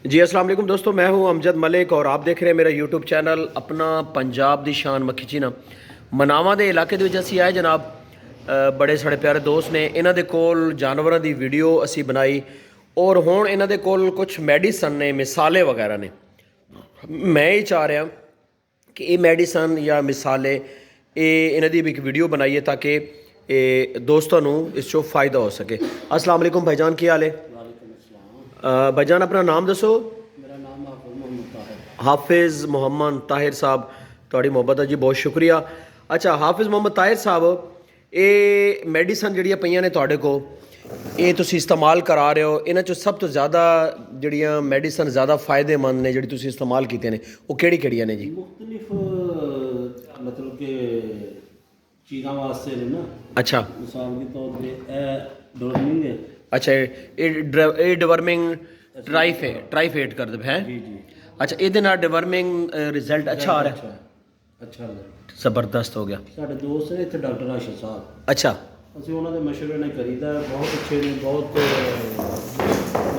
जी अस्सलाम वालेकुम दोस्तों, मैं हूं अमजद मलिक और आप देख रहे हैं मेरा यूट्यूब चैनल अपना पंजाब दी शान मक्खी चीना। मनावा दे इलाके दे विच असीं आए जनाब। बड़े साढ़े प्यारे दोस्त ने इन्हां दे कोल जानवरां दी वीडियो असीं बनाई और हुण इन्हां दे कोल कुछ मैडिसन ने, मिसाले वगैरह ने। मैं ये चाह रहा कि ये मैडिसन या मिसाले इन्हां दी भी एक वीडियो बनाइए ताकि दोस्तों नूं इस चों फ़ायदा हो सके। अस्सलाम वालेकुम भाईजान, की हाल है? भाईजान अपना नाम दसो। मेरा नाम हाफिज़ मोहम्मद ताहिर। हाफिज़ मोहम्मद ताहिर साहब, थोड़ी मुहब्बत है जी, बहुत शुक्रिया। अच्छा हाफिज़ मोहम्मद ताहिर साहब, ये मैडिसन जड़ियाँ पईयां ने तुहाडे को, ये तुसीं इस्तेमाल करा रहे हो, इन्हां चों सब तो ज़्यादा जड़ियाँ मैडिसन ज़्यादा फ़ायदेमंद ने जिहड़ी तुसीं इस्तेमाल कीते ने, वो केह्ड़ी-केह्ड़ियां ने जी? मुख्तलिफ मतलब कि चीज़ां वास्ते ने ना। अच्छा मिसाल के तौर पे डोर्मिंग है। अच्छा, ये डिवर्मिंग ट्राइफेट कर दे है। जी जी। अच्छा, ये डिवर्मिंग रिजल्ट अच्छा आ रहा है? अच्छा रिजल्ट ज़बरदस्त हो गया। साढ़े दोस्त ने इत्थे डॉक्टर आशिफ साहब, अच्छा ਅਸੀਂ ਉਹਨਾਂ ਦੇ ਮਸ਼ਵਰੇ ਨਾਲ ਕਰੀਦਾ। ਬਹੁਤ ਅੱਛੇ ਨੇ, ਬਹੁਤ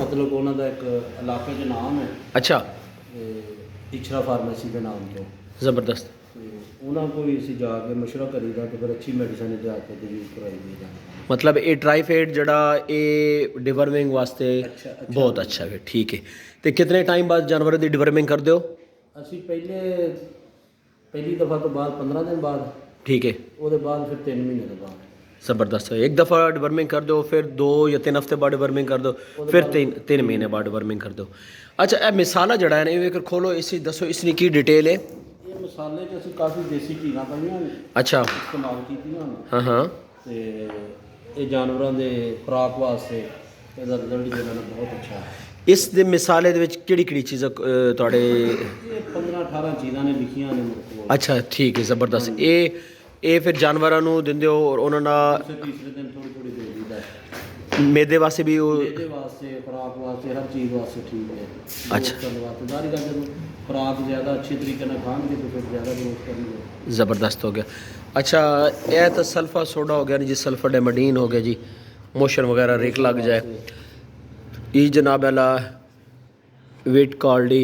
ਮਤਲਬ ਉਹਨਾਂ ਦਾ ਇੱਕ ਇਲਾਕੇ 'ਚ ਨਾਮ ਹੈ। अच्छा ਇਛਰਾ ਫਾਰਮੇਸੀ ਦੇ ਨਾਮ ਤੋਂ। ज़बरदस्त। ਤੇ ਉਹਨਾਂ ਕੋਲ ਹੀ ਅਸੀਂ ਜਾ ਕੇ ਮਸ਼ਵਰਾ ਕਰੀਦਾ ਤੇ ਫਿਰ ਅੱਛੀ ਮੈਡੀਸਨ ਜਾ ਕੇ ਤੇ ਯੂਜ਼ ਕਰਾਈ ਦੀ ਜਾਂਦੀ। मतलब ये ट्राइफेट जड़ा ये डिवर्मिंग वास्ते अच्छा, बहुत अच्छा है। ठीक है, तो कितने टाइम बाद जानवर की डिवर्मिंग कर दो? ਅਸੀਂ ਪਹਿਲੀ ਦਫਾ ਤੋਂ ਬਾਅਦ 15 ਦਿਨ ਬਾਅਦ, ठीक है, ਉਹਦੇ ਬਾਅਦ ਫਿਰ 3 ਮਹੀਨੇ ਤੋਂ ਬਾਅਦ। ज़बरदस्त है। एक दफ़ा डिवर्मिंग कर दो, फिर 2 या 3 हफ्ते बाद डिवर्मिंग कर दो, फिर तीन महीने बाद डिवर्मिंग कर दो। अच्छा, ये मिसाला जड़ा है ना, ये खोलो, इसी दसो इसकी की डिटेल है? ਇਹ ਮਸਾਲੇ 'ਚ ਅਸੀਂ ਕਾਫੀ ਦੇਸੀ ਚੀਜ਼ਾਂ ਪਾਈਆਂ ਨੇ, अच्छा ਇਸਤੇਮਾਲ ਕੀਤੀਆਂ ਨੇ हाँ हाँ ਤੇ ਇਹ ਜਾਨਵਰਾਂ ਦੇ ਖੁਰਾਕ ਵਾਸਤੇ ਇਹਦਾ ਰਿਜ਼ਲਟ ਜਿਹੜਾ ਨਾ ਬਹੁਤ ਅੱਛਾ ਹੈ। इस दे मिसाले दे विच केह्ड़ी चीज़ां तुहाडे? ਇਹ 15-18 ਚੀਜ਼ਾਂ ਨੇ ਲਿਖੀਆਂ ਨੇ ਮੇਰੇ ਕੋਲ। अच्छा ठीक है, ज़बरदस्त। ये फिर जानवरां नूं दिंदे हो और उन्हां नाल ਤੀਸਰੇ ਦਿਨ ਥੋੜੀ ਦੇ ਦਿੰਦਾ ਹੈ। मैदे वास्ते भी वो? ਇਹਦੇ ਵਾਸਤੇ, ਖੁਰਾਕ ਵਾਸਤੇ, ਹਰ ਚੀਜ਼ ਵਾਸਤੇ ਠੀਕ ਹੈ। ਅੱਛਾ। ਕਰਨ ਵਾਸਤੇ ਜ਼ਾਰੀ ਗੱਲ, ਜਦੋਂ ਖੁਰਾਕ ਜ਼ਿਆਦਾ ਅੱਛੇ ਤਰੀਕੇ ਨਾਲ ਖਾਣਗੇ ਤਾਂ ਫਿਰ ਜ਼ਿਆਦਾ ਗਰੋਥ ਕਰਨਗੇ। ज़बरदस्त हो गया। अच्छा, यह तो सल्फा सोडा हो गया जी, सल्फर डेमाडीन हो गया जी, मोशन वगैरह रेक लग जाए। ये जनाब वाला वेट कार्डी,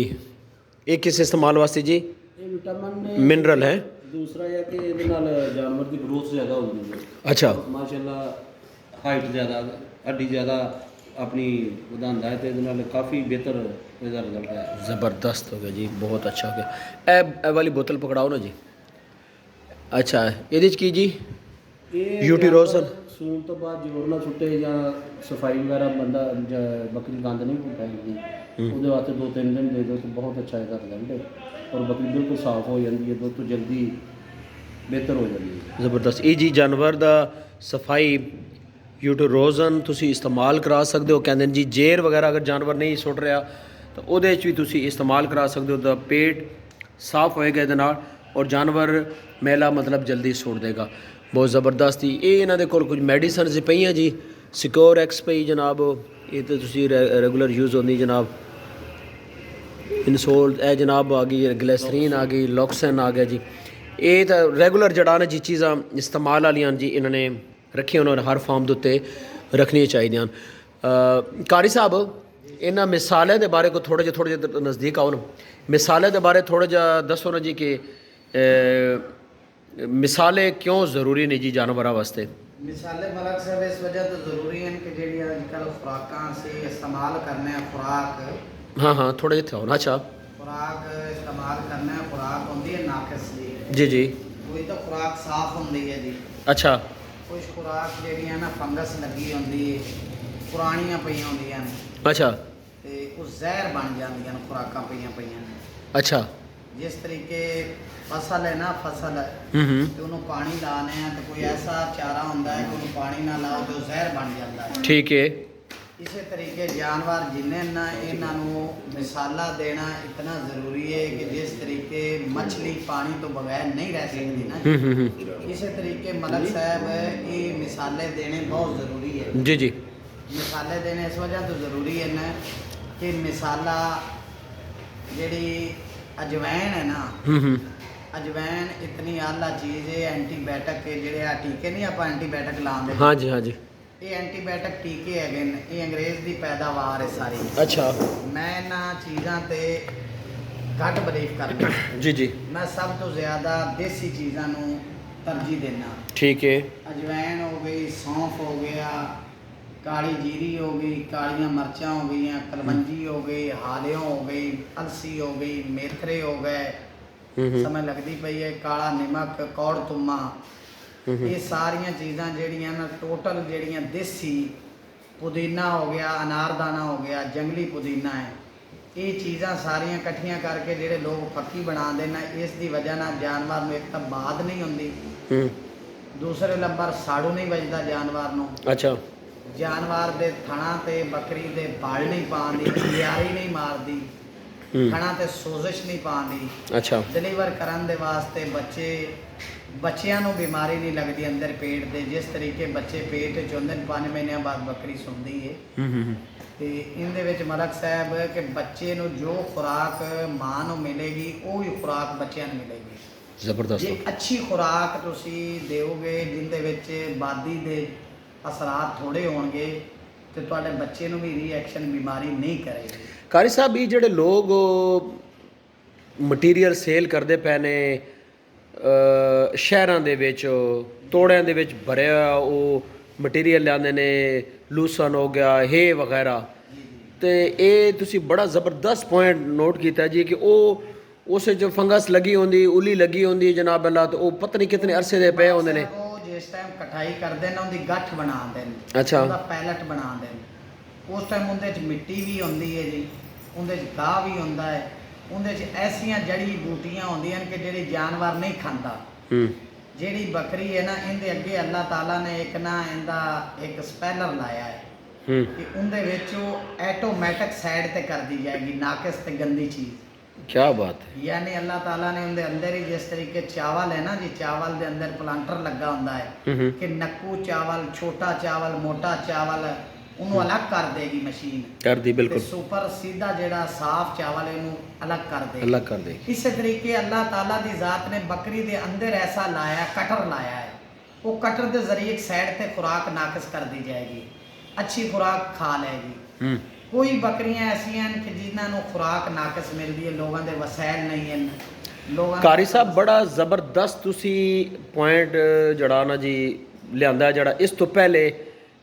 ये किस इस्तेमाल वास्ते जी? ਇਹ ਵਿਟਾਮਿਨ मिनरल है। ਦੂਸਰਾ ਇਹ ਕਿ ਇਹਦੇ ਨਾਲ ਜਾਨਵਰ ਦੀ ਗਰੋਥ ਜ਼ਿਆਦਾ ਹੁੰਦੀ ਹੈ। अच्छा ਮਾਸ਼ਾਅੱਲਾ ਹਾਈਟ ਜ਼ਿਆਦਾ, ਹੱਡੀ ਜ਼ਿਆਦਾ ਆਪਣੀ ਵਧਾਉਂਦਾ ਹੈ ਤੇ ਇਹਦੇ ਨਾਲ ਕਾਫੀ ਬਿਹਤਰ ਇਹਦਾ ਰਿਜ਼ਲਟ ਹੈ। ज़बरदस्त हो गया जी, बहुत अच्छा हो गया। ए वाली बोतल पकड़ाओ ना जी। अच्छा, ये की जी? ਇਹ यूटीरोजन। ਸੂਣ ਤੋਂ ਬਾਅਦ ਜ਼ੋਰ ਨਾਲ ਛੁੱਟੇ ਜਾਂ ਸਫਾਈ ਵਗੈਰਾ ਬੰਦਾ ਬੱਕਰੀ ਗੰਦ ਨਹੀਂ ਪੈਂਦੀ, ਉਹਦੇ ਵਾਸਤੇ 2-3 ਦਿਨ ਦੇ ਦਿਓ ਤਾਂ ਬਹੁਤ ਅੱਛਾ ਇਹਦਾ ਰਿਜ਼ਲਟ ਹੈ ਔਰ ਬੱਕਰੀ ਬਿਲਕੁਲ ਸਾਫ਼ ਹੋ ਜਾਂਦੀ ਹੈ, ਦੁੱਧ ਤੋਂ ਜਲਦੀ ਬਿਹਤਰ ਹੋ ਜਾਂਦੀ ਹੈ। ज़बरदस्त। ये जी जानवर दा सफाई यूटीरोजन तुसी इस्तेमाल करा सकते हो। कहते हैं जी जेर वगैरह अगर जानवर नहीं सुट रहा तो ਉਹਦੇ भी तुसी इस्तेमाल करा सकते हो, तो पेट साफ होएगा ਇਹਦੇ ਨਾਲ और जानवर मैला मतलब जल्दी सुट देगा। बहुत ज़बरदस्त ही ये इन्हों कोल कुछ मैडिसन पईयां जी। सिक्योर एक्स पई जनाब, ये तो तुसी रेगुलर यूज़ होंदी जनाब। इंसोल ए जनाब आ गई, ग्लिसरीन आ गई, लॉक्सन आ गया जी। ये तो रेगुलर जड़ा ने जी चीज़ां इस्तेमाल वालियां जी इन्होंने रखी, उन्होंने हर फार्म के उत्ते रखनी चाहिए। कारी साहब, इन्होंने मिसाले के बारे को थोड़ा जिहा नज़दीक आओ ना, मिसाले के बारे थोड़ा जिहा दसो ना जी कि मिसाले क्यों ज़रूरी ने जी जानवरों वास्ते? मिसाले मलक साहब इस वजह तो ज़रूरी हैं कि जी अजकल खुराकां से इस्तेमाल करने खुराक। हाँ हाँ थोड़ा जिहा आओ ना। अच्छा खुराक इस्तेमाल करने खुराक होंदी है नाकिस जी जी। कोई तो खुराक साफ होंदी है जी, अच्छा कुछ खुराक जिहड़ियां ना फंगस लगी होंदी है, पुरानियां पईयां होंदियां ने अच्छा ते उस जहर बन जांदियां ने, खुराकां पईयां ने। अच्छा जिस तरीके फसल है ना, फसल है तो उन्होंने पानी लाने हैं तो कोई ऐसा चारा होंदा है कि उन्होंने पानी ना लाओ तो जहर बन जाता है। ठीक है। इसी तरीके जानवर जिन्हें ना इन्हों मिसाला देना इतना ज़रूरी है कि जिस तरीके मछली पानी तो बगैर नहीं रह सकती ना, इसी तरीके मलक साहब ये मिसाले देने बहुत ज़रूरी है। जी जी। मिसाले देने इस वजह तो ज़रूरी है ना कि मिसाला जी अजवैन है ना, अजवैन इतनी आला चीज़ है, एंटीबायोटिक के जोड़े टीके नहीं आप एंटीबायोटिक लाते, हाँ जी हाँ जी, ਇਹ ਐਂਟੀਬਾਇਓਟਿਕ ਟੀਕੇ ਹੈਗੇ ਨੇ, ਇਹ ਅੰਗਰੇਜ਼ ਦੀ ਪੈਦਾਵਾਰ ਹੈ ਸਾਰੀ। ਅੱਛਾ ਮੈਂ ਇਹਨਾਂ ਚੀਜ਼ਾਂ ਤੇ ਘੱਟ ਬਲੀਫ ਕਰਦਾ। ਜੀ ਜੀ ਮੈਂ ਸਭ ਤੋਂ ਜ਼ਿਆਦਾ ਦੇਸੀ ਚੀਜ਼ਾਂ ਨੂੰ ਤਰਜੀਹ ਦਿੰਦਾ। ਠੀਕ ਹੈ ਅਜਵਾਇਣ ਹੋ ਗਈ, ਸੌਂਫ ਹੋ ਗਿਆ, ਕਾਲੀ ਜੀਰੀ ਹੋ ਗਈ, ਕਾਲੀਆਂ ਮਿਰਚਾਂ ਹੋ ਗਈਆਂ, ਕਲਵੰਜੀ ਹੋ ਗਈ, ਹਾਲਿਓ ਹੋ ਗਈ, ਅਲਸੀ ਹੋ ਗਈ, ਮੇਥਰੇ ਹੋ ਗਏ, ਸਮਝ ਲੱਗਦੀ ਪਈ ਹੈ, ਕਾਲਾ ਨਮਕ, ਕੌੜ ਤੁੰਮਾ, ਇਹ ਸਾਰੀਆਂ ਚੀਜ਼ਾਂ ਜਿਹੜੀਆਂ ਨਾ ਟੋਟਲ ਜਿਹੜੀਆਂ ਦੇਸੀ, ਪੁਦੀਨਾ ਹੋ ਗਿਆ, ਅਨਾਰਦਾਨਾ ਹੋ ਗਿਆ, ਜੰਗਲੀ ਪੁਦੀਨਾ ਹੈ, ਇਹ ਚੀਜ਼ਾਂ ਸਾਰੀਆਂ ਇਕੱਠੀਆਂ ਕਰਕੇ ਜਿਹੜੇ ਲੋਕ ਫੱਕੀ ਬਣਾਉਂਦੇ ਨੇ, ਇਸ ਦੀ ਵਜ੍ਹਾ ਨਾਲ ਜਾਨਵਰ ਨੂੰ ਇੱਕ ਤਾਂ ਬਾਦ ਨਹੀਂ ਹੁੰਦੀ, ਦੂਸਰੇ ਨੰਬਰ ਸਾੜੂ ਨਹੀਂ ਵੱਜਦਾ ਜਾਨਵਰ ਨੂੰ। ਅੱਛਾ ਜਾਨਵਰ ਦੇ ਥਣਾ ਤੇ ਬੱਕਰੀ ਦੇ ਬਲ ਨਹੀਂ ਪਾਉਂਦੀ, ਯਾਰੀ ਨਹੀਂ ਮਾਰਦੀ, ਥਣਾ ਤੇ ਸੋਜ਼ਸ਼ ਨਹੀਂ ਪਾਉਂਦੀ। ਅੱਛਾ ਡਿਲੀਵਰ ਕਰਨ ਦੇ ਵਾਸਤੇ ਬੱਚਿਆਂ ਨੂੰ ਬਿਮਾਰੀ ਨਹੀਂ ਲੱਗਦੀ ਅੰਦਰ ਪੇਟ ਦੇ, ਜਿਸ ਤਰੀਕੇ ਬੱਚੇ ਪੇਟ 'ਚ ਹੁੰਦੇ ਨੇ 5 ਮਹੀਨਿਆਂ ਬਾਅਦ ਬੱਕਰੀ ਸੁਣਦੀ ਹੈ। ਤੇ ਇਹਦੇ ਵਿੱਚ ਮਲਕ ਸਾਹਿਬ ਕਿ ਬੱਚੇ ਨੂੰ ਜੋ ਖੁਰਾਕ ਮਾਂ ਨੂੰ ਮਿਲੇਗੀ ਉਹ ਹੀ ਖੁਰਾਕ ਬੱਚਿਆਂ ਨੂੰ ਮਿਲੇਗੀ। ਜ਼ਬਰਦਸਤ। ਜੇ ਅੱਛੀ ਖੁਰਾਕ ਤੁਸੀਂ ਦਿਓਗੇ ਜਿੰਦੇ ਵਿੱਚ ਬਾਦੀ ਦੇ ਅਸਰਾਤ ਥੋੜੇ ਹੋਣਗੇ ਤੇ ਤੁਹਾਡੇ ਬੱਚੇ ਨੂੰ ਵੀ ਰਿਐਕਸ਼ਨ ਬਿਮਾਰੀ ਨਹੀਂ ਕਰੇਗੀ। ਕਾਰੀ ਸਾਹਿਬ ਇਹ ਜਿਹੜੇ ਲੋਕ ਮਟੀਰੀਅਲ ਸੇਲ ਕਰਦੇ ਪਏ ਨੇ ਸ਼ਹਿਰਾਂ ਦੇ ਵਿੱਚ, ਤੋੜਿਆਂ ਦੇ ਵਿੱਚ ਭਰਿਆ ਉਹ ਮਟੀਰੀਅਲ ਲਿਆਉਂਦੇ ਨੇ, ਲੂਸਨ ਹੋ ਗਿਆ, ਹੇ ਵਗੈਰਾ, ਤੇ ਇਹ ਤੁਸੀਂ ਬੜਾ ਜ਼ਬਰਦਸਤ ਪੁਆਇੰਟ ਨੋਟ ਕੀਤਾ ਜੀ ਕਿ ਉਹ ਉਸ 'ਚ ਫੰਗਸ ਲੱਗੀ ਹੁੰਦੀ, ਉਲੀ ਲੱਗੀ ਹੁੰਦੀ ਜਨਾਬ ਅੱਲਾ, ਤੇ ਉਹ ਪਤਾ ਨਹੀਂ ਕਿਤਨੇ ਅਰਸੇ ਦੇ ਪਏ ਹੁੰਦੇ ਨੇ। ਉਹ ਜਿਸ ਟਾਈਮ ਕਟਾਈ ਕਰਦੇ ਨੇ ਉਹਦੀ ਗੱਠ ਬਣਾਉਂਦੇ ਨੇ, ਅੱਛਾ ਉਹਦਾ ਪੈਲਟ ਬਣਾਉਂਦੇ ਨੇ। ਉਸ ਟਾਈਮ ਉਹਦੇ 'ਚ ਮਿੱਟੀ ਵੀ ਹੁੰਦੀ ਹੈ ਜੀ, ਉਹਦੇ 'ਚ ਗਾਹ ਵੀ ਹੁੰਦਾ ਹੈ, ਉਹਦੇ 'ਚ ਐਸੀਆਂ ਜੜੀ ਬੂਟੀਆਂ ਹੁੰਦੀਆਂ ਨੇ ਕਿ ਜਿਹੜੀ ਜਾਨਵਰ ਨਹੀਂ ਖਾਂਦਾ। ਜਿਹੜੀ ਬੱਕਰੀ ਹੈ ਨਾ, ਇਹਦੇ ਅੱਗੇ ਅੱਲਾਹ ਤਾਲਾ ਨੇ ਇੱਕ ਸਪੈਲਰ ਲਾਇਆ ਹੈ ਕਿ ਉਹਦੇ ਵਿੱਚ ਉਹ ਆਟੋਮੈਟਿਕ ਸਾਈਡ ਤੇ ਕਰਦੀ ਜਾਏਗੀ ਨਾਕਿਸ ਤੇ ਗੰਦੀ ਚੀਜ਼। क्या बात है। यानी अल्लाह ताला ने उनके अंदर ही जिस तरीके चावल है ना जी, चावल के अंदर प्लांटर लगा होता है कि नक्कू चावल, छोटा चावल, मोटा चावल उन्होंने अलग कर देगी मशीन, कर दी बिल्कुल, सुपर सीधा जेड़ा साफ चावल है उन्होंने अलग कर देगी, अलग कर देगी। इस तरीके अल्लाह ताला दी जात ने बकरी के अंदर ऐसा लाया, कटर लाया है, वो कटर के जरिए साइड से खुराक नाकिस कर दी जाएगी, अच्छी खुराक खा लेगी। कोई बकरियां ऐसियां कि जिन्होंने खुराक नाकिस मिलती है, लोगों के वसैल नहीं है। लोगों कारी साहब बड़ा ਜ਼ਬਰਦਸਤ ਤੁਸੀਂ ਪੁਆਇੰਟ ਜਿਹੜਾ ਨਾ ਜੀ ਲਿਆਂਦਾ, ਜਿਹੜਾ ਇਸ ਤੋਂ ਪਹਿਲੇ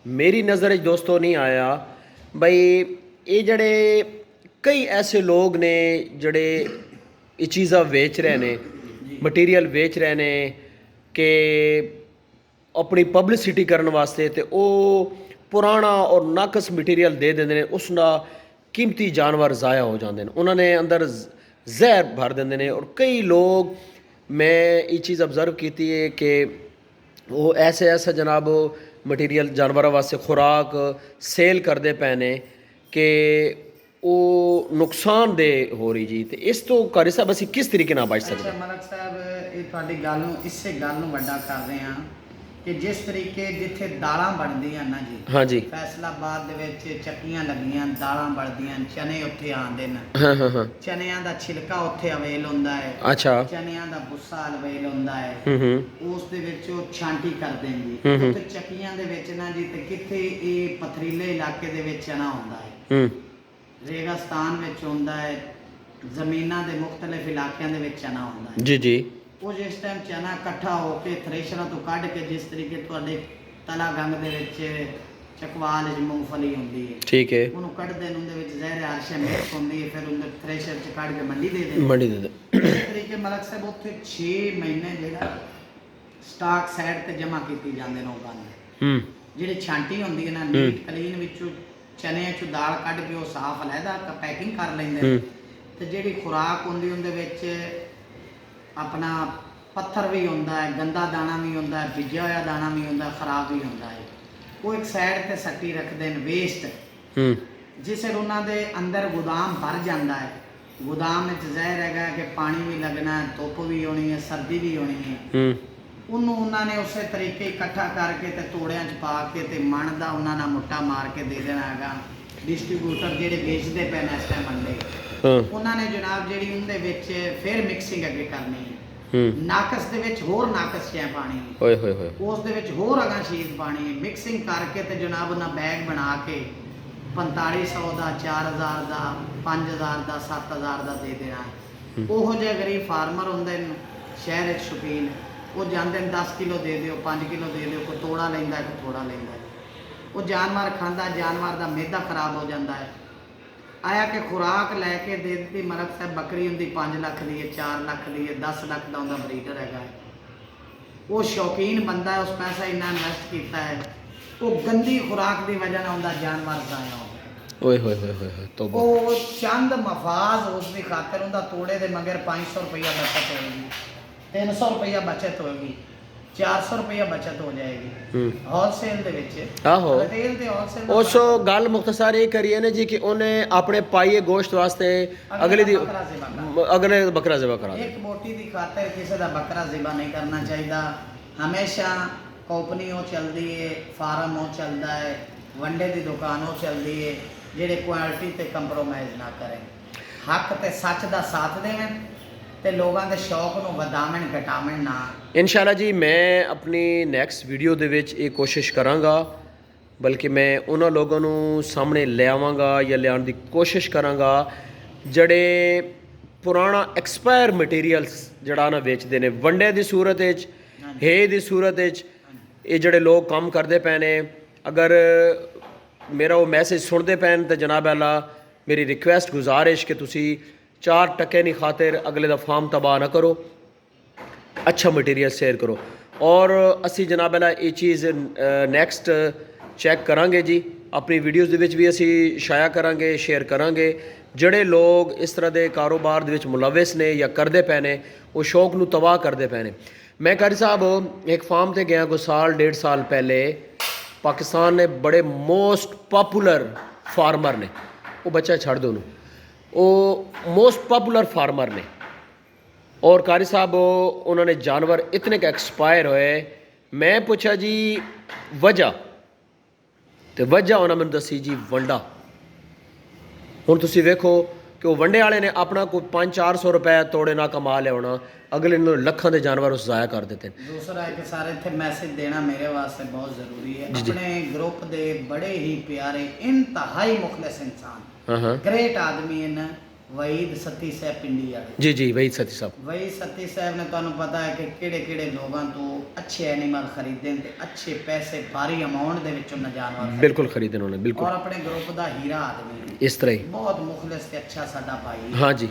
ਮੇਰੀ ਨਜ਼ਰ 'ਚ ਦੋਸਤੋ ਨਹੀਂ ਆਇਆ ਬਈ ਇਹ ਜਿਹੜੇ ਕਈ ਐਸੇ ਲੋਕ ਨੇ ਜਿਹੜੇ ਇਹ ਚੀਜ਼ਾਂ ਵੇਚ ਰਹੇ ਨੇ, ਮਟੀਰੀਅਲ ਵੇਚ ਰਹੇ ਨੇ ਕਿ ਆਪਣੀ ਪਬਲਿਸਿਟੀ ਕਰਨ ਵਾਸਤੇ, ਤੇ ਉਹ ਪੁਰਾਣਾ ਔਰ ਨਾਕਸ ਮਟੀਰੀਅਲ ਦੇ ਦਿੰਦੇ ਨੇ, ਉਸ ਨਾਲ ਕੀਮਤੀ ਜਾਨਵਰ ਜ਼ਾਇਆ ਹੋ ਜਾਂਦੇ ਨੇ, ਉਹਨਾਂ ਨੇ ਅੰਦਰ ਜ਼ਹਿਰ ਭਰ ਦਿੰਦੇ ਨੇ। ਔਰ ਕਈ ਲੋਕ, ਮੈਂ ਇਹ ਚੀਜ਼ ਅਬਜ਼ਰਵ ਕੀਤੀ ਹੈ ਕਿ ਉਹ ਐਸਾ ਜਨਾਬ ਮਟੀਰੀਅਲ ਜਾਨਵਰਾਂ ਵਾਸਤੇ ਖੁਰਾਕ ਸੇਲ ਕਰਦੇ ਪਏ ਨੇ ਕਿ ਉਹ ਨੁਕਸਾਨਦੇਹ ਹੋ ਰਹੀ ਜੀ। ਤੇ ਇਸ ਤੋਂ ਕਾਰੀ ਸਾਹਿਬ ਅਸੀਂ ਕਿਸ ਤਰੀਕੇ ਨਾਲ ਬਚ ਸਕਦੇ? ਮਲਕ ਸਾਹਿਬ ਇਹ ਤੁਹਾਡੀ ਗੱਲ ਨੂੰ ਇਸੇ ਗੱਲ ਨੂੰ ਵੱਡਾ ਕਰ ਰਹੇ ਹਾਂ ਕਿ ਜਿਸ ਤਰੀਕੇ ਜਿੱਥੇ ਦਾਲਾਂ ਬਣਦੀਆਂ ਨਾ ਜੀ, ਹਾਂਜੀ ਫੈਸਲਾਬਾਦ ਦੇ ਵਿੱਚ ਚੱਕੀਆਂ ਲੱਗੀਆਂ, ਦਾਲਾਂ ਬਣਦੀਆਂ, ਚਨੇ ਉੱਥੇ ਆਉਂਦੇ ਨੇ, ਹਾਂ ਚਨਿਆਂ ਦਾ ਛਿਲਕਾ ਉੱਥੇ ਅਵੇਲ ਹੁੰਦਾ ਹੈ, ਅੱਛਾ, ਚਨਿਆਂ ਦਾ ਬੁੱਸਾ ਅਵੇਲ ਹੁੰਦਾ ਹੈ, ਉਸ ਦੇ ਵਿੱਚ ਉਹ ਛਾਂਟੀ ਕਰਦੇ ਨੇ ਜੀ। ਉੱਥੇ ਚੱਕੀਆਂ ਦੇ ਵਿੱਚ ਨਾ ਜੀ, ਤੇ ਕਿੱਥੇ ਇਹ ਪਥਰੀਲੇ ਇਲਾਕੇ ਦੇ ਵਿੱਚ ਚਨਾ ਹੁੰਦਾ ਹੈ, ਰੇਗਿਸਤਾਨ ਵਿੱਚ ਹੁੰਦਾ ਹੈ, ਜ਼ਮੀਨਾਂ ਦੇ ਮੁxtਲਿਫ ਇਲਾਕਿਆਂ ਦੇ ਵਿੱਚ ਚਨਾ ਹੁੰਦਾ ਹੈ ਜੀ ਜੀ। ਉਹ ਜਿਸ ਟਾਈਮ ਚਨਾ ਇਕੱਠਾ ਹੋ ਕੇ ਥ੍ਰੈਸ਼ਰਾਂ ਤੋਂ ਕੱਢ ਕੇ, ਜਿਸ ਤਰੀਕੇ ਤੁਹਾਡੇ ਤਲਾ ਗੰਗ ਦੇ ਵਿੱਚ ਚਕਵਾਲ ਵਿੱਚ ਮੂੰਗਫਲੀ ਹੁੰਦੀ ਹੈ, ਠੀਕ ਹੈ, ਉਹਨੂੰ ਕੱਢਦੇ ਨੇ, ਉਹਦੇ ਵਿੱਚ ਜ਼ਹਿਰ ਅਰਸ਼ੇ ਮਿਕਸ ਹੁੰਦੀ ਹੈ, ਫਿਰ ਉਹਨੂੰ ਥ੍ਰੈਸ਼ਰ 'ਚ ਕੱਢ ਕੇ ਮੰਡੀ ਦੇ ਦਿੰਦੇ। ਮੰਡੀ ਦੇ ਇਸ ਤਰੀਕੇ ਮਲਕ ਸਾਹਿਬ ਉੱਥੇ 6 ਮਹੀਨੇ ਜਿਹੜਾ ਸਟਾਕ ਸਾਈਡ ਤੇ ਜਮ੍ਹਾਂ ਕੀਤੀ ਜਾਂਦੇ ਨੇ ਲੋਕਾਂ ਨੇ। ਜਿਹੜੀ ਛਾਂਟੀ ਹੁੰਦੀ ਹੈ ਨਾ, ਨੀਟ ਕਲੀਨ ਵਿੱਚੋਂ ਚਨਿਆਂ 'ਚੋਂ ਦਾਲ ਕੱਢ ਕੇ ਉਹ ਸਾਫ਼ ਅਲੱਗਾ ਪੈਕਿੰਗ ਕਰ ਲੈਂਦੇ ਨੇ, ਤੇ ਜਿਹੜੀ ਖੁਰਾਕ ਹੁੰਦੀ ਉਹਦੇ ਵਿੱਚ ਆਪਣਾ ਪੱਥਰ ਵੀ ਹੁੰਦਾ ਹੈ, ਗੰਦਾ ਦਾਣਾ ਵੀ ਹੁੰਦਾ ਹੈ, ਭਿੱਜਿਆ ਹੋਇਆ ਦਾਣਾ ਵੀ ਹੁੰਦਾ, ਖਰਾਬ ਵੀ ਹੁੰਦਾ ਹੈ, ਉਹ ਇੱਕ ਸਾਈਡ ਤੇ ਸੱਟੀ ਰੱਖਦੇ ਨੇ ਵੇਸਟ। ਜਿਸ ਵੇਲੇ ਉਹਨਾਂ ਦੇ ਅੰਦਰ ਗੋਦਾਮ ਭਰ ਜਾਂਦਾ ਹੈ, ਗੋਦਾਮ ਵਿੱਚ ਜ਼ਹਿਰ ਹੈਗਾ ਕਿ ਪਾਣੀ ਵੀ ਲੱਗਣਾ, ਧੁੱਪ ਵੀ ਹੋਣੀ ਹੈ, ਸਰਦੀ ਵੀ ਹੋਣੀ ਹੈ, ਉਹਨੂੰ ਉਹਨਾਂ ਨੇ ਉਸੇ ਤਰੀਕੇ ਇਕੱਠਾ ਕਰਕੇ ਤੇ ਤੋੜਿਆਂ 'ਚ ਪਾ ਕੇ ਤੇ ਮਣ ਦਾ ਉਹਨਾਂ ਨਾਲ ਮੁੱਟਾ ਮਾਰ ਕੇ ਦੇ ਦੇਣਾ ਹੈਗਾ। ਡਿਸਟ੍ਰੀਬਿਊਟਰ ਜਿਹੜੇ ਵੇਚਦੇ ਪਏ ਨੇ ਇਸ ਟਾਈਮ ਅੰਡੇ, ਉਹਨਾਂ ਨੇ ਜਨਾਬ ਜਿਹੜੀ ਉਹਦੇ ਵਿੱਚ ਫਿਰ ਮਿਕਸਿੰਗ ਅੱਗੇ ਕਰਨੀ ਹੈ, ਨਾਕਸ ਦੇ ਵਿੱਚ ਹੋਰ ਨਾਕਸ ਚੈ ਪਾਣੀ ਹੈ, ਓਏ ਹੋਏ ਹੋਏ ਉਸ ਦੇ ਵਿੱਚ ਹੋਰ ਅਗਾਂ ਚੀਜ਼ ਪਾਣੀ ਹੈ, ਮਿਕਸਿੰਗ ਕਰਕੇ ਤੇ ਜਨਾਬ ਉਹਨਾਂ ਬੈਗ ਬਣਾ ਕੇ 4500 ਦਾ, 4000 ਦਾ, 5000 ਦਾ, 7000 ਦਾ ਦੇ ਦੇਣਾ ਹੈ। ਉਹੋ ਜਿਹੇ ਗਰੀਬ ਫਾਰਮਰ ਹੁੰਦੇ ਨੇ ਸ਼ਹਿਰ ਵਿੱਚ ਸ਼ੌਕੀਨ, ਉਹ ਜਾਂਦੇ ਨੇ 10 ਕਿਲੋ ਦੇ ਦਿਓ, 5 ਕਿਲੋ ਦੇ ਦਿਓ, ਕੋਈ ਤੋੜਾ ਲੈਂਦਾ, ਕੋਈ ਥੋੜਾ ਲੈਂਦਾ। ਉਹ ਜਾਨਵਰ ਖਾਂਦਾ, ਜਾਨਵਰ ਦਾ ਮਿਹਦਾ ਖਰਾਬ ਹੋ ਜਾਂਦਾ ਹੈ। ਆਇਆ ਕਿ ਖੁਰਾਕ ਲੈ ਕੇ ਦੇ ਦਿੱਤੀ, ਮਲਕ ਸਾਹਿਬ ਬੱਕਰੀ ਹੁੰਦੀ 5 ਲੱਖ ਦੀ ਹੈ, 4 ਲੱਖ ਦੀ ਹੈ, 10 ਲੱਖ ਦਾ ਉਹਦਾ ਬਰੀਡਰ ਹੈਗਾ ਹੈ। ਉਹ ਸ਼ੌਕੀਨ ਬੰਦਾ ਹੈ, ਉਸ ਪੈਸਾ ਇੰਨਾ ਇਨਵੈਸਟ ਕੀਤਾ ਹੈ, ਉਹ ਗੰਦੀ ਖੁਰਾਕ ਦੀ ਵਜ੍ਹਾ ਨਾਲ ਉਹਦਾ ਜਾਨਵਰ ਜ਼ਾਇਆ ਹੋ ਗਿਆ। ਓਏ ਹੋਏ ਹੋਏ ਹੋਏ ਤੋਬਾ। ਉਹ ਚੰਦ ਮਫਾਜ਼ ਉਸ ਦੀ ਖਾਤਰ ਉਹਦਾ ਤੋੜੇ ਦੇ ਮਗਰ 500 ਰੁਪਇਆ ਬਚਤ ਹੋਏਗੀ, 300 ਰੁਪਇਆ ਬਚਤ ਹੋਏਗੀ, 400 ਰੁਪਇਆ ਬਚਤ ਹੋ ਜਾਏਗੀ ਹੋਲਸੇਲ ਦੇ ਵਿੱਚ। ਆਹੋ ਰਿਟੇਲ ਤੇ ਹੋਲਸੇਲ ਉਸ ਗੱਲ ਮੁਖਤਸਰ ਇਹ ਕਰੀਏ ਨੇ ਜੀ ਕਿ ਉਹਨੇ ਆਪਣੇ ਪਾਈਏ ਗੋਸ਼ਤ ਵਾਸਤੇ ਅਗਲੇ ਬੱਕਰਾ ਜ਼ਿਬਾ ਕਰਾ ਇੱਕ ਬੋਟੀ ਦੀ ਖਾਤਰ ਕਿਸੇ ਦਾ ਬੱਕਰਾ ਜ਼ਿਬਾ ਨਹੀਂ ਕਰਨਾ ਚਾਹੀਦਾ। ਹਮੇਸ਼ਾ ਕੰਪਨੀ ਉਹ ਚੱਲਦੀ ਹੈ, ਫਾਰਮ ਉਹ ਚੱਲਦਾ ਹੈ, ਵੰਡੇ ਦੀ ਦੁਕਾਨ ਉਹ ਚੱਲਦੀ ਹੈ ਜਿਹੜੇ ਕੁਆਲਿਟੀ ਤੇ ਕੰਪਰੋਮਾਈਜ਼ ਨਾ ਕਰੇ, ਹੱਕ ਤੇ ਸੱਚ ਦਾ ਸਾਥ ਦੇਣ ਤੇ ਲੋਕਾਂ ਦੇ ਸ਼ੌਕ ਨੂੰ ਵਧਾਵਣ ਘਟਾਵਣ ਨਾ। ਇਨਸ਼ਾਅੱਲਾ ਜੀ ਮੈਂ ਆਪਣੀ ਨੈਕਸਟ ਵੀਡੀਓ ਦੇ ਵਿੱਚ ਇਹ ਕੋਸ਼ਿਸ਼ ਕਰਾਂਗਾ, ਬਲਕਿ ਮੈਂ ਉਹਨਾਂ ਲੋਕਾਂ ਨੂੰ ਸਾਹਮਣੇ ਲੈ ਆਵਾਂਗਾ ਜਾਂ ਲਿਆਉਣ ਦੀ ਕੋਸ਼ਿਸ਼ ਕਰਾਂਗਾ ਜਿਹੜੇ ਪੁਰਾਣਾ ਐਕਸਪਾਇਰ ਮਟੀਰੀਅਲਸ ਜਿਹੜਾ ਨਾ ਵੇਚਦੇ ਨੇ ਵੰਡੇ ਦੀ ਸੂਰਤ ਵਿੱਚ, ਹੈ ਦੀ ਸੂਰਤ ਵਿੱਚ। ਇਹ ਜਿਹੜੇ ਲੋਕ ਕੰਮ ਕਰਦੇ ਪਏ ਨੇ, ਅਗਰ ਮੇਰਾ ਉਹ ਮੈਸੇਜ ਸੁਣਦੇ ਪੈਣ ਤਾਂ ਜਨਾਬ ਅੱਲਾ ਮੇਰੀ ਰਿਕੁਐਸਟ ਗੁਜ਼ਾਰਿਸ਼ ਕਿ ਤੁਸੀਂ 4 ਟਕੇ ਦੀ ਖਾਤਰ ਅਗਲੇ ਦਾ ਫਾਰਮ ਤਬਾਹ ਨਾ ਕਰੋ, ਅੱਛਾ ਮਟੀਰੀਅਲ ਸ਼ੇਅਰ ਕਰੋ। ਔਰ ਅਸੀਂ ਜਨਾਬ ਅੱਲਾ ਇਹ ਚੀਜ਼ ਨੈਕਸਟ ਚੈੱਕ ਕਰਾਂਗੇ ਜੀ, ਆਪਣੀ ਵੀਡੀਓਜ਼ ਦੇ ਵਿੱਚ ਵੀ ਅਸੀਂ ਸ਼ਾਇਆ ਕਰਾਂਗੇ, ਸ਼ੇਅਰ ਕਰਾਂਗੇ। ਜਿਹੜੇ ਲੋਕ ਇਸ ਤਰ੍ਹਾਂ ਦੇ ਕਾਰੋਬਾਰ ਦੇ ਵਿੱਚ ਮੁਲਵਿਸ ਨੇ ਜਾਂ ਕਰਦੇ ਪਏ ਨੇ, ਉਹ ਸ਼ੌਕ ਨੂੰ ਤਬਾਹ ਕਰਦੇ ਪਏ ਨੇ। ਮੈਂ ਕਾਰੀ ਸਾਹਿਬ ਇੱਕ ਫਾਰਮ ਤੇ ਗਿਆ ਕੋਈ ਸਾਲ 1.5 ਸਾਲ ਪਹਿਲੇ, ਪਾਕਿਸਤਾਨ ਨੇ ਬੜੇ ਮੋਸਟ ਪਪੂਲਰ ਫਾਰਮਰ ਨੇ, ਉਹ ਬੱਚਾ ਛੱਡ ਦੋ ਉਹਨੂੰ, ਉਹ ਮੋਸਟ ਪਪੂਲਰ ਫਾਰਮਰ ਨੇ। ਔਰ ਕਾਰੀ ਸਾਹਿਬ ਉਹਨਾਂ ਨੇ ਜਾਨਵਰ ਇਤਨੇ ਕ ਐਕਸਪਾਇਰ ਹੋਏ। ਮੈਂ ਪੁੱਛਿਆ ਜੀ ਵਜ੍ਹਾ, ਤੇ ਵਜ੍ਹਾ ਉਹਨਾਂ ਮੈਨੂੰ ਦੱਸੀ ਜੀ ਵੰਡਾ। ਹੁਣ ਤੁਸੀਂ ਵੇਖੋ ਕਿ ਉਹ ਵੰਡੇ ਵਾਲੇ ਨੇ ਆਪਣਾ ਕੋਈ 500-400 ਰੁਪਏ ਤੋੜੇ ਨਾ ਕਮਾ ਲਿਆਉਣਾ, ਅਗਲੇ ਨੂੰ ਲੱਖਾਂ ਦੇ ਜਾਨਵਰ ਉਸ ਜ਼ਾਇਆ ਕਰ ਦਿੱਤੇ। ਦੂਸਰਾ ਇੱਕ ਸਾਰੇ ਇੱਥੇ ਮੈਸੇਜ ਦੇਣਾ ਮੇਰੇ ਵਾਸਤੇ ਬਹੁਤ ਜ਼ਰੂਰੀ ਹੈ। ਆਪਣੇ ਗਰੁੱਪ ਦੇ ਬੜੇ ਹੀ ਪਿਆਰੇ ਇੰਤਹਾਈ ਮੁਖਲਿਸ ਇਨਸਾਨ, ਗ੍ਰੇਟ ਆਦਮੀ ਹਨ ਵਹੀਦ ਸਤੀ ਸਾਹਿਬ ਪਿੰਡੀ ਵਾਲੇ। ਜੀ ਜੀ ਵਹੀਦ ਸਤੀ ਸਾਹਿਬ, ਵਹੀਦ ਸਤੀ ਸਾਹਿਬ ਨੇ ਤੁਹਾਨੂੰ ਪਤਾ ਹੈ ਕਿ ਕਿਹੜੇ ਕਿਹੜੇ ਲੋਕਾਂ ਤੋਂ ਅੱਛੇ ਐਨੀਮਲ ਖਰੀਦੇ ਤੇ ਅੱਛੇ ਪੈਸੇ ਭਾਰੀ ਅਮਾਉਂਟ ਦੇ ਵਿੱਚ ਉਹਨਾਂ ਜਾਨਵਰ ਬਿਲਕੁਲ ਖਰੀਦਣ ਉਹਨੇ ਬਿਲਕੁਲ। ਔਰ ਆਪਣੇ ਗਰੁੱਪ ਦਾ ਹੀਰਾ ਆਦਮੀ ਇਸ ਤਰ੍ਹਾਂ ਹੀ ਬਹੁਤ ਮੁਖਲਿਸ ਤੇ ਅੱਛਾ ਸਾਡਾ ਭਾਈ। ਹਾਂ ਜੀ,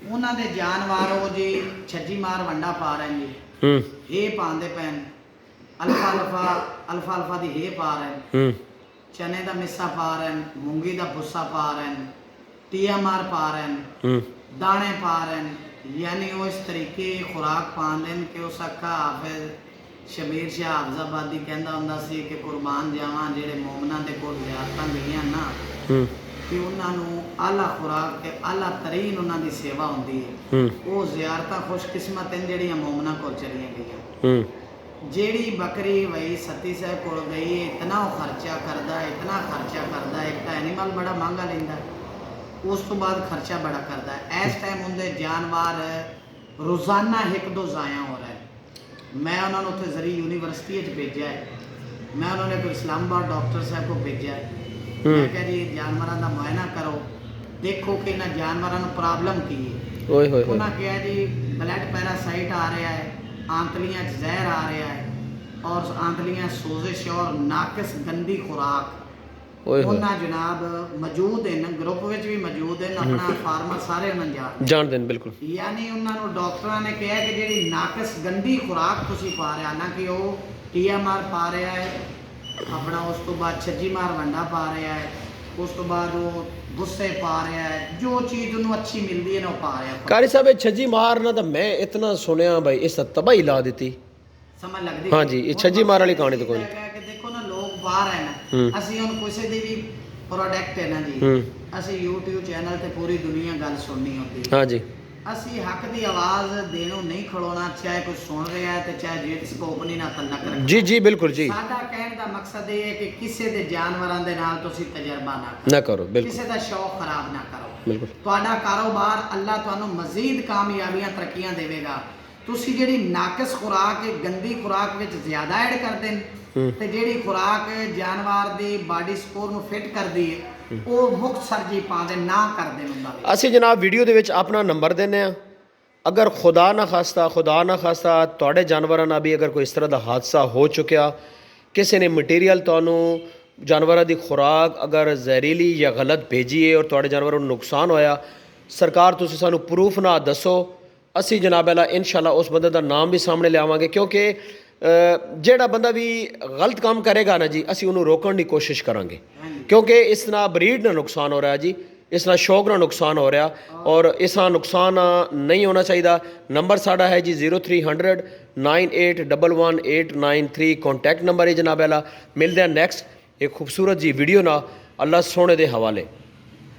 ਉਹਨਾਂ ਦੇ ਜਾਨਵਰ ਉਹ ਜੀ ਛੱਜੀ ਮਾਰ ਵੰਡਾ ਪਾ ਰਹੇ ਨੇ ਜੀ, ਇਹ ਪਾਉਂਦੇ ਪੈਣ ਅਲਫਾ ਦੀ ਇਹ ਪਾ ਰਹੇ, ਚਨੇ ਦਾ ਮਿੱਸਾ ਪਾ ਰਹੇ, ਮੂੰਗੀ ਦਾ ਭੁੱਸਾ ਪਾ ਰਹੇ, ਟੀਆ ਮਾਰ ਪਾ ਰਹੇ, ਦਾਣੇ ਪਾ ਰਹੇ। ਯਾਨੀ ਉਹ ਇਸ ਤਰੀਕੇ ਖੁਰਾਕ ਪਾਉਂਦੇ ਨੇ ਕਿ ਉਸ ਅੱਖਾ ਹਾਫਿਜ਼ ਸ਼ਬੀਰ ਸ਼ਾਹ ਹਾਫਜ਼ਾਬਾਦੀ ਕਹਿੰਦਾ ਹੁੰਦਾ ਸੀ ਕਿ ਕੁਰਬਾਨ ਜਾਵਾਂ ਜਿਹੜੇ ਮੋਮਨਾਂ ਦੇ ਕੋਲ ਜ਼ਿਆਰਤਾਂ ਗਈਆਂ ਨਾ, ਕਿ ਉਹਨਾਂ ਨੂੰ ਆਲਾ ਖੁਰਾਕ ਤੇ ਆਲਾ ਤਰੀਨ ਉਹਨਾਂ ਦੀ ਸੇਵਾ ਹੁੰਦੀ ਹੈ। ਉਹ ਜ਼ਿਆਰਤਾਂ ਖੁਸ਼ਕਿਸਮਤ ਹਨ ਜਿਹੜੀਆਂ ਮੋਮਨਾਂ ਕੋਲ ਚਲੀਆਂ ਗਈਆਂ। ਜਿਹੜੀ ਬੱਕਰੀ ਵਈ ਸਤੀ ਸਾਹਿਬ ਕੋਲ ਗਈ, ਇਤਨਾ ਉਹ ਖਰਚਾ ਕਰਦਾ, ਇਤਨਾ ਖਰਚਾ ਕਰਦਾ, ਇੱਕ ਤਾਂ ਐਨੀਮਲ ਬੜਾ ਮਹਿੰਗਾ ਲੈਂਦਾ, ਉਸ ਤੋਂ ਬਾਅਦ ਖਰਚਾ ਬੜਾ ਕਰਦਾ ਹੈ। ਇਸ ਟਾਈਮ ਹੁੰਦੇ ਜਾਨਵਰ ਰੋਜ਼ਾਨਾ 1-2 ਜ਼ਾਇਆ ਹੋ ਰਿਹਾ ਹੈ। ਮੈਂ ਉਹਨਾਂ ਨੂੰ ਉੱਥੇ ਜ਼ਰੀ ਯੂਨੀਵਰਸਿਟੀ 'ਚ ਭੇਜਿਆ ਹੈ, ਮੈਂ ਉਹਨਾਂ ਨੇ ਕੋਈ ਇਸਲਾਮਾਬਾਦ ਡਾਕਟਰ ਸਾਹਿਬ ਕੋਲ ਭੇਜਿਆ ਹੈ। ਮੈਂ ਕਿਹਾ ਜੀ ਜਾਨਵਰਾਂ ਦਾ ਮੁਆਇਨਾ ਕਰੋ, ਦੇਖੋ ਕਿ ਇਹਨਾਂ ਜਾਨਵਰਾਂ ਨੂੰ ਪ੍ਰੋਬਲਮ ਕੀ ਹੈ। ਉਹਨਾਂ ਕਿਹਾ ਜੀ ਬਲੱਡ ਪੈਰਾਸਾਈਟ ਆ ਰਿਹਾ ਹੈ, ਆਂਤਲੀਆਂ 'ਚ ਜ਼ਹਿਰ ਆ ਰਿਹਾ ਹੈ, ਔਰ ਆਂਤਲੀਆਂ ਸੋਜ਼ਿਸ਼ ਔਰ ਨਾਕਿਸ ਗੰਦੀ ਖੁਰਾਕ। ਉਹਨਾਂ ਜਨਾਬ ਮੌਜੂਦ ਹਨ, ਗਰੁੱਪ ਵਿੱਚ ਵੀ ਮੌਜੂਦ ਹਨ, ਆਪਣਾ ਫਾਰਮਰ ਸਾਰੇ ਉਹਨਾਂ ਜਾਣਦੇ ਨੇ ਬਿਲਕੁਲ। ਯਾਨੀ ਉਹਨਾਂ ਨੂੰ ਡਾਕਟਰਾਂ ਨੇ ਕਿਹਾ ਕਿ ਜਿਹੜੀ ਨਾਕਿਸ ਗੰਦੀ ਖੁਰਾਕ ਤੁਸੀਂ ਪਾ ਰਿਹਾ ਨਾ, ਕਿ ਉਹ ਟੀਆ ਮਾਰ ਪਾ ਰਿਹਾ ਹੈ ਆਪਣਾ, ਉਸ ਤੋਂ ਬਾਅਦ ਛੱਜੀ ਮਾਰ ਵੰਡਾ ਪਾ ਰਿਹਾ ਹੈ, ਉਸ ਤੋਂ ਬਾਅਦ ਉਹ ਗੁੱਸੇ ਪਾ ਰਿਹਾ ਹੈ, ਜੋ ਚੀਜ਼ ਉਹਨੂੰ ਅੱਛੀ ਮਿਲਦੀ ਹੈ ਨਾ ਉਹ ਪਾ ਰਿਹਾ। ਕਾਰੀ ਸਾਹਿਬ ਇਹ ਛੱਜੀ ਮਾਰਨਾ ਤਾਂ ਮੈਂ ਇਤਨਾ ਸੁਣਿਆ ਭਾਈ, ਇਸ ਤਬਾਹੀ ਲਾ ਦਿੱਤੀ ਸਮਝ ਲੱਗਦੀ। ਹਾਂ ਜੀ, ਇਹ ਛੱਜੀ ਮਾਰ ਵਾਲੀ ਕਹਾਣੀ ਤਾਂ ਕੋਈ ਨਹੀਂ। ਦੇਖੋ ਨਾ ਲੋਕ ਬਾਹਰ ਹੈ ਨਾ, ਅਸੀਂ ਹੁਣ ਕਿਸੇ ਦੀ ਵੀ ਪ੍ਰੋਡਕਟ ਹੈ ਨਾ ਜੀ, ਅਸੀਂ YouTube ਚੈਨਲ ਤੇ ਪੂਰੀ ਦੁਨੀਆ ਗੱਲ ਸੁਣਨੀ ਹੁੰਦੀ ਹੈ। ਹਾਂ ਜੀ, ਅਸੀਂ ਹੱਕ ਦੀ ਆਵਾਜ਼ ਦੇਣੋਂ ਨਹੀਂ ਖਲੋਣਾ, ਚਾਹੇ ਕੋਈ ਸੁਣ ਰਿਹਾ ਹੈ ਤੇ ਚਾਹੇ ਜਿਸ ਕੰਪਨੀ ਨਾਲ ਤਲਕ ਰੱਖਣਾ। ਜੀ ਜੀ ਬਿਲਕੁਲ ਜੀ। ਸਾਡਾ ਕਹਿਣ ਦਾ ਮਕਸਦ ਇਹ ਹੈ ਕਿ ਕਿਸੇ ਦੇ ਜਾਨਵਰਾਂ ਦੇ ਨਾਲ ਤੁਸੀਂ ਤਜਰਬਾ ਨਾ ਕਰੋ, ਬਿਲਕੁਲ ਕਿਸੇ ਦਾ ਸ਼ੌਕ ਖਰਾਬ ਨਾ ਕਰੋ। ਬਿਲਕੁਲ ਤੁਹਾਡਾ ਕਾਰੋਬਾਰ ਅੱਲਾ ਤੁਹਾਨੂੰ ਮਜ਼ੀਦ ਕਾਮਯਾਬੀਆਂ ਤਰੱਕੀਆਂ ਦੇਵੇਗਾ। ਤੁਸੀਂ ਜਿਹੜੀ ਨਾਕਸ ਖੁਰਾਕ ਹੈ ਗੰਦੀ ਖੁਰਾਕ ਵਿੱਚ ਜ਼ਿਆਦਾ ਐਡ ਕਰਦੇ ਨੇ ਤੇ ਜਿਹੜੀ ਖੁਰਾਕ ਜਾਨਵਰ ਦੀ ਬਾਡੀ ਸਕੋਰ ਨੂੰ ਫਿੱਟ ਕਰਦੀ ਹੈ ਉਹ ਮੁਖਤਸਰ ਜੀ ਪਾਉਂਦੇ ਨਾ ਕਰਦੇ ਹੁੰਦਾ ਅਸੀਂ ਜਨਾਬ ਵੀਡੀਓ ਦੇ ਵਿੱਚ ਆਪਣਾ ਨੰਬਰ ਦਿੰਦੇ ਆ ਅਗਰ ਖੁਦਾ ਨਾ ਖਾਸਤਾ ਤੁਹਾਡੇ ਜਾਨਵਰਾਂ ਨਾਲ ਵੀ ਅਗਰ ਕੋਈ ਇਸ ਤਰ੍ਹਾਂ ਦਾ ਹਾਦਸਾ ਹੋ ਚੁੱਕਿਆ ਕਿਸੇ ਨੇ ਮਟੀਰੀਅਲ ਤੁਹਾਨੂੰ ਜਾਨਵਰਾਂ ਦੀ ਖੁਰਾਕ ਅਗਰ ਜ਼ਹਿਰੀਲੀ ਜਾਂ ਗਲਤ ਭੇਜੀ ਹੈ ਔਰ ਤੁਹਾਡੇ ਜਾਨਵਰਾਂ ਨੂੰ ਨੁਕਸਾਨ ਹੋਇਆ ਸਰਕਾਰ ਤੁਸੀਂ ਸਾਨੂੰ ਪ੍ਰੂਫ ਨਾ ਦੱਸੋ ਅਸੀਂ ਜਨਾਬ ਅੱਲਾ ਇਨਸ਼ਾਅੱਲਾ ਉਸ ਬੰਦੇ ਦਾ ਨਾਮ ਵੀ ਸਾਹਮਣੇ ਲਿਆਵਾਂਗੇ ਕਿਉਂਕਿ ਜਿਹੜਾ ਬੰਦਾ ਵੀ ਗਲਤ ਕੰਮ ਕਰੇਗਾ ਨਾ ਜੀ ਅਸੀਂ ਉਹਨੂੰ ਰੋਕਣ ਦੀ ਕੋਸ਼ਿਸ਼ ਕਰਾਂਗੇ ਕਿਉਂਕਿ ਇਸ ਨਾਲ ਬਰੀਡ ਨਾਲ ਨੁਕਸਾਨ ਹੋ ਰਿਹਾ ਜੀ ਇਸ ਨਾਲ ਸ਼ੌਕ ਨਾਲ ਨੁਕਸਾਨ ਹੋ ਰਿਹਾ ਔਰ ਇਸ ਨਾਲ ਨੁਕਸਾਨ ਨਹੀਂ ਹੋਣਾ ਚਾਹੀਦਾ ਨੰਬਰ ਸਾਡਾ ਹੈ ਜੀ 0300 98111893 कॉन्टैक्ट नंबर है जनाब अला मिलते हैं नेक्स्ट एक खूबसूरत जी वीडियो ना अल्लाह सोने दे हवाले।